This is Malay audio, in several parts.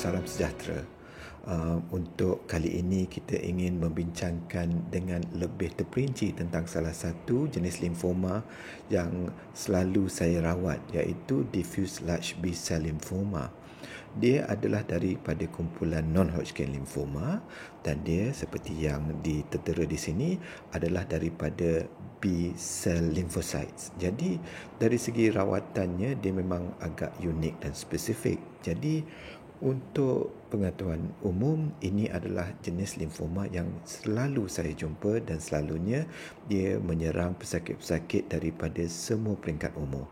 salam sejahtera. Untuk kali ini kita ingin membincangkan dengan lebih terperinci tentang salah satu jenis limfoma yang selalu saya rawat, iaitu diffuse large B-cell lymphoma. Dia adalah daripada kumpulan non-Hodgkin lymphoma dan dia seperti yang ditertera di sini adalah daripada B-cell lymphocytes. Jadi dari segi rawatannya dia memang agak unik dan spesifik. Jadi untuk pengetahuan umum, ini adalah jenis limfoma yang selalu saya jumpa dan selalunya dia menyerang pesakit-pesakit daripada semua peringkat umur.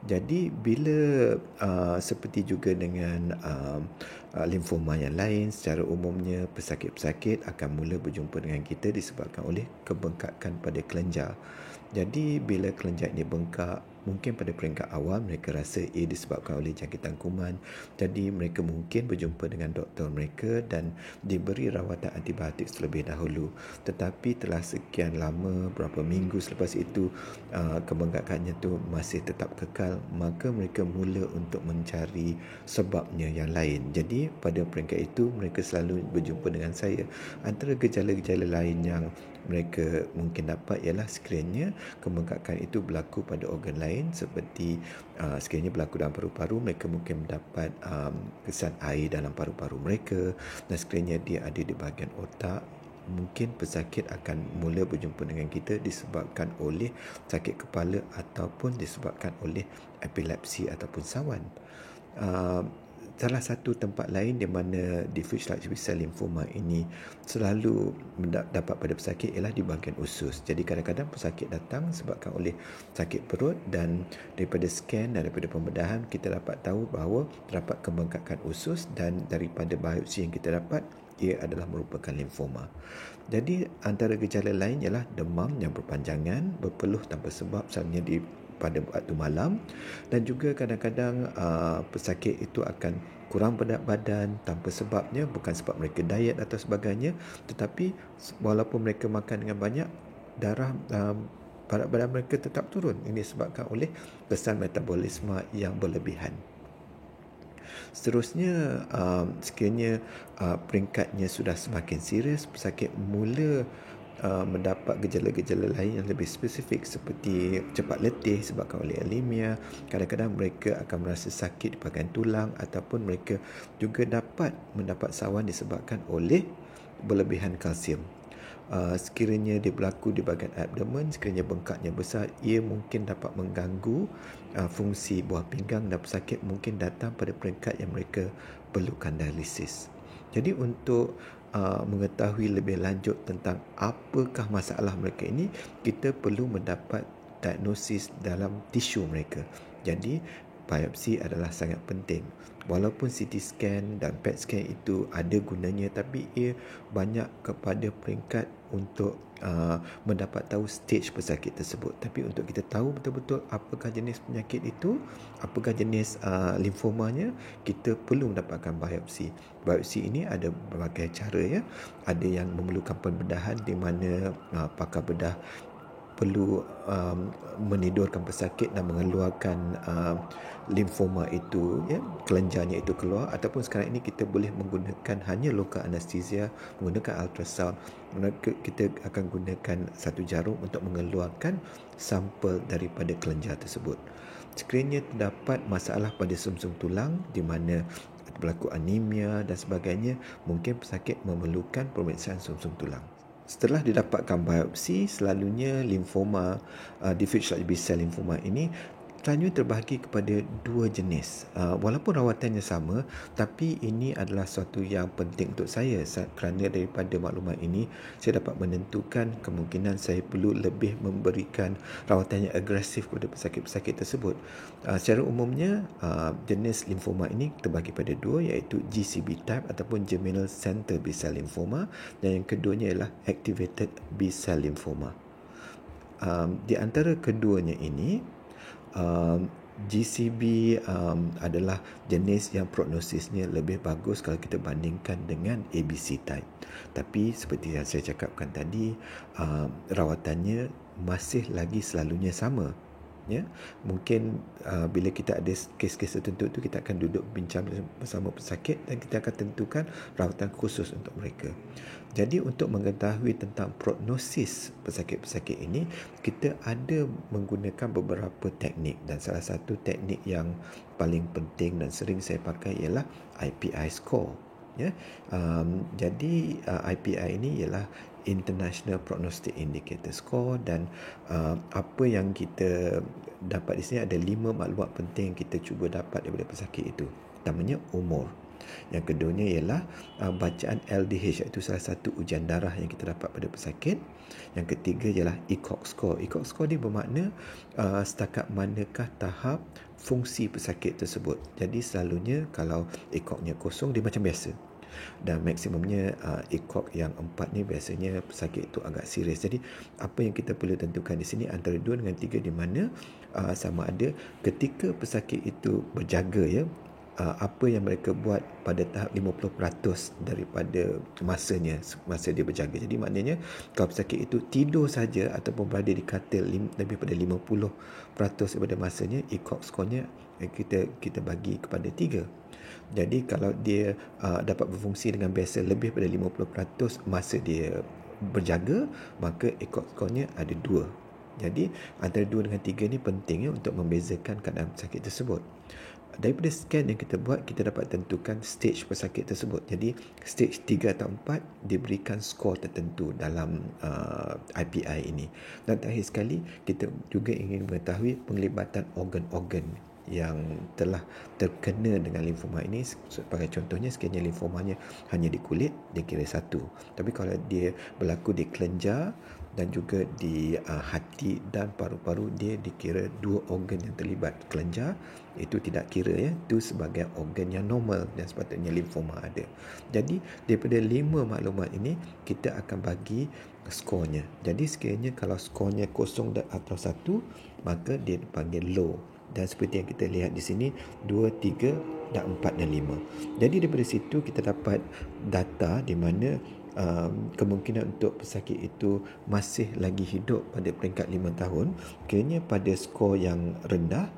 Jadi bila seperti juga dengan limfoma yang lain, secara umumnya pesakit-pesakit akan mula berjumpa dengan kita disebabkan oleh kebengkakan pada kelenjar. Jadi bila kelenjar ini bengkak, mungkin pada peringkat awal mereka rasa ia disebabkan oleh jangkitan kuman. Jadi mereka mungkin berjumpa dengan doktor mereka dan diberi rawatan antibiotik terlebih dahulu. Tetapi telah sekian lama, berapa minggu selepas itu, kebengkakannya tu masih tetap kekal, maka mereka mula untuk mencari sebabnya yang lain. Jadi pada peringkat itu mereka selalu berjumpa dengan saya. Antara gejala-gejala lain yang mereka mungkin dapat ialah sekiranya kebengkakan itu berlaku pada organ lain, seperti sekiranya berlaku dalam paru-paru, mereka mungkin mendapat kesan air dalam paru-paru mereka, dan sekiranya dia ada di bahagian otak, mungkin pesakit akan mula berjumpa dengan kita disebabkan oleh sakit kepala ataupun disebabkan oleh epilepsi ataupun sawan. Salah satu tempat lain di mana diffuse large B-cell lymphoma ini selalu dapat pada pesakit ialah di bahagian usus. Jadi kadang-kadang pesakit datang sebabkan oleh sakit perut dan daripada scan dan daripada pembedahan kita dapat tahu bahawa terdapat kebengkakan usus dan daripada biopsi yang kita dapat ia adalah merupakan limfoma. Jadi antara gejala lain ialah demam yang berpanjangan, berpeluh tanpa sebab misalnya pada waktu malam, dan juga kadang-kadang pesakit itu akan kurang berat badan tanpa sebabnya, bukan sebab mereka diet atau sebagainya, tetapi walaupun mereka makan dengan banyak, darah berat badan mereka tetap turun. Ini disebabkan oleh kesan metabolisme yang berlebihan. Seterusnya, sekiranya peringkatnya sudah semakin serius, pesakit mula mendapat gejala-gejala lain yang lebih spesifik seperti cepat letih disebabkan oleh anemia. Kadang-kadang mereka akan merasa sakit di bahagian tulang, ataupun mereka juga dapat mendapat sawan disebabkan oleh berlebihan kalsium. Sekiranya dia berlaku di bahagian abdomen, sekiranya bengkaknya besar, ia mungkin dapat mengganggu fungsi buah pinggang dan pesakit mungkin datang pada peringkat yang mereka perlukan dialisis. Jadi untuk mengetahui lebih lanjut tentang apakah masalah mereka ini, kita perlu mendapat diagnosis dalam tisu mereka. Jadi biopsi adalah sangat penting. Walaupun CT scan dan PET scan itu ada gunanya, tapi ia banyak kepada peringkat untuk mendapat tahu stage pesakit tersebut. Tapi untuk kita tahu betul-betul apakah jenis penyakit itu, apakah jenis limfomanya, kita perlu mendapatkan biopsi. Biopsi ini ada berbagai cara, Ada yang memerlukan pembedahan di mana pakar bedah perlu menidurkan pesakit dan mengeluarkan limfoma itu, kelenjarnya itu keluar. Ataupun sekarang ini kita boleh menggunakan hanya lokal anestesia, menggunakan ultrasound. Kita akan gunakan satu jarum untuk mengeluarkan sampel daripada kelenjar tersebut. Sekiranya terdapat masalah pada sumsum tulang di mana berlaku anemia dan sebagainya, mungkin pesakit memerlukan pemeriksaan sumsum tulang. Setelah didapatkan biopsi, selalunya limfoma, diffuse large B-cell lymphoma ini selalunya terbahagi kepada dua jenis. Walaupun rawatannya sama, tapi ini adalah suatu yang penting untuk saya, kerana daripada maklumat ini saya dapat menentukan kemungkinan saya perlu lebih memberikan rawatan yang agresif kepada pesakit-pesakit tersebut. Secara umumnya, jenis limfoma ini terbahagi pada dua, iaitu GCB type ataupun Germinal Center B-cell lymphoma, dan yang keduanya ialah Activated B-cell lymphoma. Di antara keduanya ini, GCB adalah jenis yang prognosisnya lebih bagus kalau kita bandingkan dengan ABC type. Tapi seperti yang saya cakapkan tadi, rawatannya masih lagi selalunya sama. Ya, mungkin bila kita ada kes-kes tertentu tu, kita akan duduk bincang bersama pesakit dan kita akan tentukan rawatan khusus untuk mereka. Jadi untuk mengetahui tentang prognosis pesakit-pesakit ini, kita ada menggunakan beberapa teknik, dan salah satu teknik yang paling penting dan sering saya pakai ialah IPI score. Ya, jadi IPI ini ialah International Prognostic Indicator Score, dan apa yang kita dapat di sini ada 5 maklumat penting yang kita cuba dapat daripada pesakit itu. Pertamanya, umur. Yang keduanya ialah bacaan LDH, iaitu salah satu ujian darah yang kita dapat pada pesakit. Yang ketiga ialah ECOG score. ECOG score ni bermakna setakat manakah tahap fungsi pesakit tersebut. Jadi selalunya kalau ECOG-nya kosong, dia macam biasa. Dan maksimumnya ECOG yang 4 ni biasanya pesakit itu agak serius. Jadi apa yang kita perlu tentukan di sini antara 2 dengan 3, di mana sama ada ketika pesakit itu berjaga, ya, apa yang mereka buat pada tahap 50% daripada masanya, masa dia berjaga. Jadi maknanya kalau pesakit itu tidur saja ataupun berada di katil lebih pada 50% daripada masanya, ECOG skornya kita bagi kepada 3. Jadi kalau dia dapat berfungsi dengan biasa lebih pada 50% masa dia berjaga, maka ECOG skornya ada 2. Jadi antara 2 dengan 3 ni penting, ya, untuk membezakan keadaan pesakit tersebut. Daripada scan yang kita buat, kita dapat tentukan stage pesakit tersebut. Jadi stage 3 atau 4 diberikan skor tertentu dalam IPI ini. Dan terakhir sekali, kita juga ingin mengetahui penglibatan organ-organ yang telah terkena dengan limfoma ini. Sebagai contohnya, sekiranya limfomanya hanya di kulit, dia kira 1. Tapi kalau dia berlaku di kelenjar dan juga di hati dan paru-paru, dia dikira 2 organ yang terlibat. Kelenjar itu tidak kira, ya, itu sebagai organ yang normal dan sepatutnya limfoma ada. Jadi daripada 5 maklumat ini, kita akan bagi skornya. Jadi sekiranya kalau skornya 0 atau 1, maka dia dipanggil low. Dan seperti yang kita lihat di sini, 2, 3 dan 4 dan 5. Jadi daripada situ kita dapat data di mana kemungkinan untuk pesakit itu masih lagi hidup pada peringkat 5 tahun, kiranya pada skor yang rendah,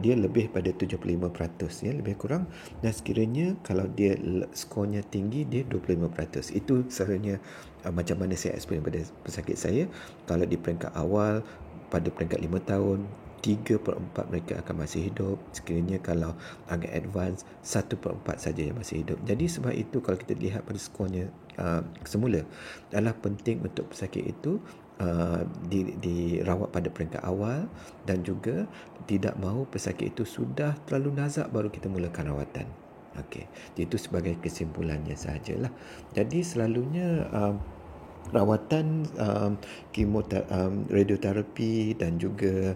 dia lebih pada 75%, ya, lebih kurang. Dan sekiranya kalau dia skornya tinggi, dia 25%. Itu sebenarnya macam mana saya explain pada pesakit saya. Kalau di peringkat awal pada peringkat 5 tahun, 3/4 mereka akan masih hidup. Sekiranya kalau agak advance, 1/4 saja yang masih hidup. Jadi sebab itu kalau kita lihat pada skornya semula, adalah penting untuk pesakit itu dirawat pada peringkat awal, dan juga tidak mahu pesakit itu sudah terlalu nazak baru kita mulakan rawatan. Okey, itu sebagai kesimpulannya sahajalah. Jadi selalunya rawatan radioterapi dan juga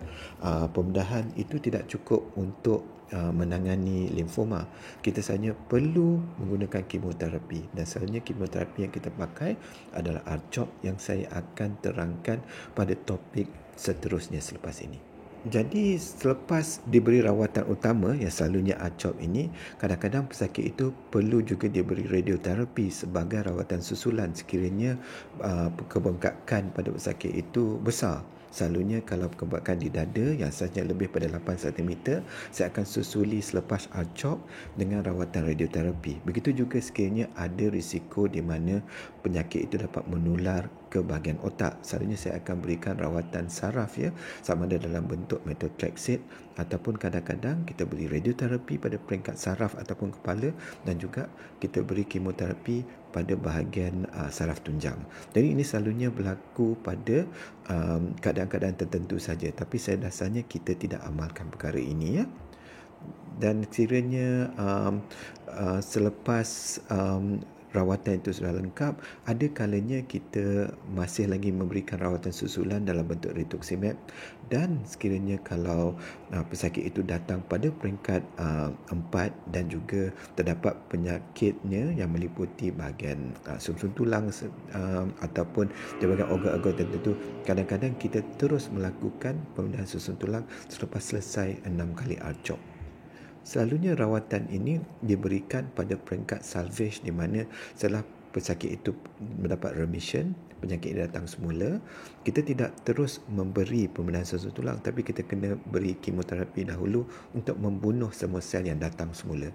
pembedahan itu tidak cukup untuk menangani limfoma. Kita hanya perlu menggunakan kemoterapi, dan selalunya kemoterapi yang kita pakai adalah R-CHOP, yang saya akan terangkan pada topik seterusnya selepas ini. Jadi selepas diberi rawatan utama yang selalunya R-CHOP ini, kadang-kadang pesakit itu perlu juga diberi radioterapi sebagai rawatan susulan sekiranya kebengkakan pada pesakit itu besar. Selalunya kalau kebengkakan di dada yang saiznya lebih pada 8 cm, saya akan susuli selepas R-CHOP dengan rawatan radioterapi. Begitu juga sekiranya ada risiko di mana penyakit itu dapat menular ke bahagian otak. Selalunya saya akan berikan rawatan saraf, ya, sama ada dalam bentuk methotrexate ataupun kadang-kadang kita beri radioterapi pada peringkat saraf ataupun kepala, dan juga kita beri kemoterapi pada bahagian saraf tunjang. Jadi ini selalunya berlaku pada keadaan-keadaan tertentu saja, tapi saya dasarnya kita tidak amalkan perkara ini, ya. Dan sekiranya selepas rawatan itu sudah lengkap, ada kalanya kita masih lagi memberikan rawatan susulan dalam bentuk rituximab. Dan sekiranya kalau pesakit itu datang pada peringkat 4 dan juga terdapat penyakitnya yang meliputi bahagian sumsum tulang ataupun di bahagian organ-organ tertentu, kadang-kadang kita terus melakukan pembedahan sumsum tulang selepas selesai 6 kali R-CHOP. Selalunya rawatan ini diberikan pada peringkat salvage, di mana setelah pesakit itu mendapat remission, penyakit datang semula, kita tidak terus memberi pembedahan susun tulang, tapi kita kena beri kemoterapi dahulu untuk membunuh semua sel yang datang semula.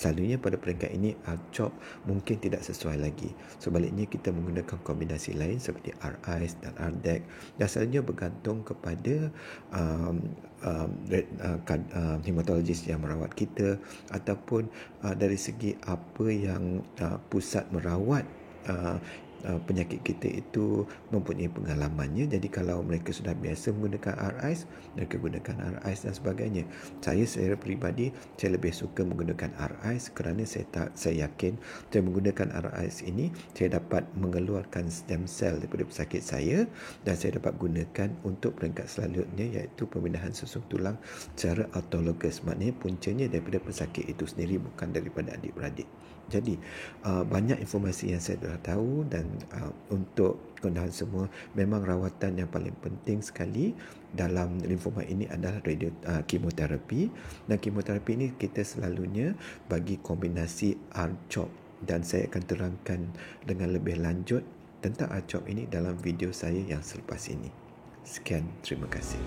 Selalunya pada peringkat ini, R-CHOP mungkin tidak sesuai lagi. Sebaliknya, kita menggunakan kombinasi lain seperti RICE dan RDEC, dan selalunya bergantung kepada hematologis yang merawat kita, ataupun dari segi apa yang pusat merawat penyakit kita itu mempunyai pengalamannya. Jadi kalau mereka sudah biasa menggunakan RICE, mereka gunakan RICE dan sebagainya. Saya peribadi, saya lebih suka menggunakan RICE kerana saya yakin saya menggunakan RICE ini, saya dapat mengeluarkan stem cell daripada pesakit saya, dan saya dapat gunakan untuk peringkat selanjutnya, iaitu pemindahan susun tulang secara autologous. Maknanya puncanya daripada pesakit itu sendiri, bukan daripada adik-beradik. Jadi banyak informasi yang saya dah tahu, dan untuk kegunaan semua, memang rawatan yang paling penting sekali dalam limfoma ini adalah kemoterapi. Dan kemoterapi ini kita selalunya bagi kombinasi R-CHOP, dan saya akan terangkan dengan lebih lanjut tentang R-CHOP ini dalam video saya yang selepas ini. Sekian, terima kasih.